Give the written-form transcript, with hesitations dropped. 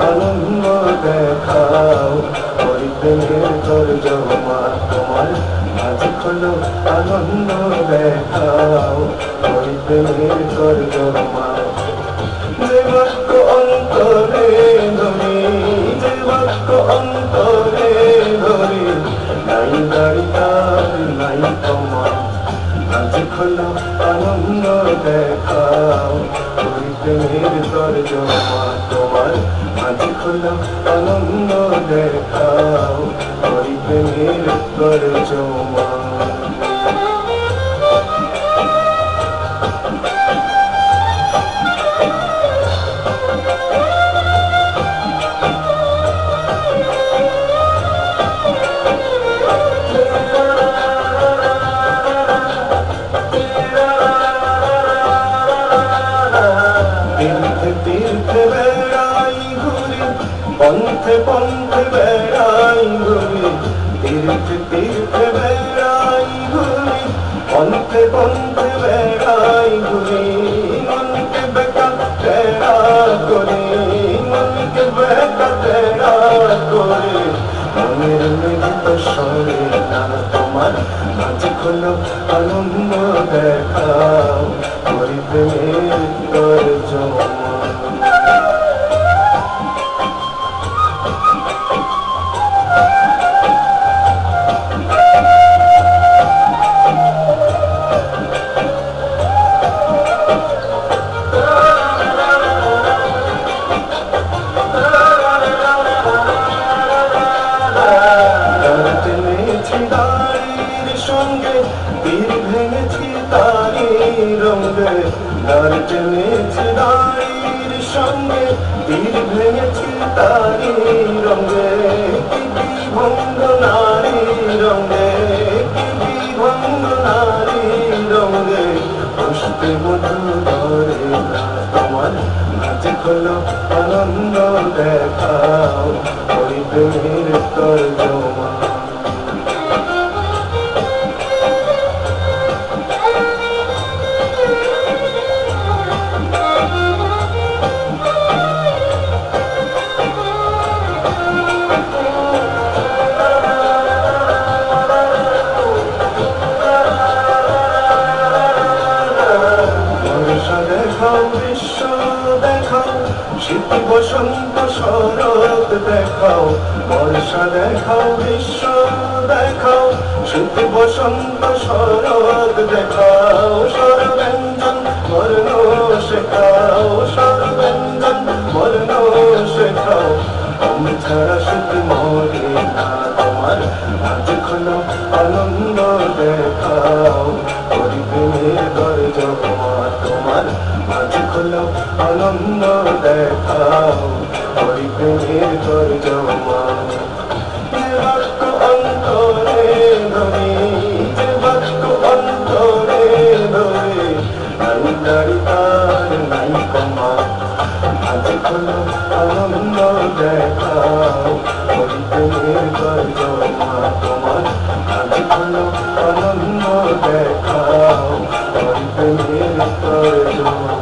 আনন্দ দেখাও ওই প্রেমের তর্জমা তোমার মাঝে খোলো আনন্দ দেখাও ওই প্রেমের তর্জমা যে বাক্য অন্তরে ধরি যে বাক্য অন্তরে ধরি নাই দাড়ি তার নাই তোমার মাঝে খোলো আনন্দ দেখাও ওই প্রেমের তর্জমা তোমার মাঝে খোলো আনন্দ দেখাও ওই প্রেমের তর্জমা তীর্থে বেড়াই ঘুরি পন্থে পন্থে বেড়াই ঘুরি তীর্থে বেড়াই ঘুরি পন্থে পন্থে বেড়াই ঘুরি মনকে বেকা তেরা করি মনকে বেকা তেরা করি মনের মিলিত সরে না তোমার মাঝে খোলো আনন্দ দেখাও ওই প্রেমের তর্জমা তীর ভেঙেছি তারি রঙে দাঁড় টেনেছি দাঁড়ির সঙ্গে তীর ভেঙেছি তারি রঙে কি বিভঙ্গ নারী রঙে কি বিভঙ্গ নারী রঙে পুষ্পে মধু ধরে না তোমার মাঝে খোলো আনন্দ দেখাও ওই প্রেমের তর্জমা বিশ্ব দেখাও শীত বসন্ত শরৎ দেখাও বর্ষা দেখাও বিশ্ব দেখাও শীত বসন্ত শরৎ দেখাও স্বরব্যঞ্জন বর্ণ শেখাও স্বরব্যঞ্জন বর্ণ শেখাও আমি ছাড়া শীত মরে না তোমার মাঝে খোলো আনন্দ দেখাও ওই প্রেমের তর্জমা তোমার মাঝে খোলো আনন্দ দেখাও ওই প্রেমের তর্জমা যে বাক্য অন্তরে ধরি যে বাক্য অন্তরে ধরি নাই দাড়ি তার নাই কমা মাঝে খোলো আনন্দ দেখাও ওই প্রেমের তর্জমা তোমার মাঝে খোলো আনন্দ দেখাও ওই প্রেমের তর্জমা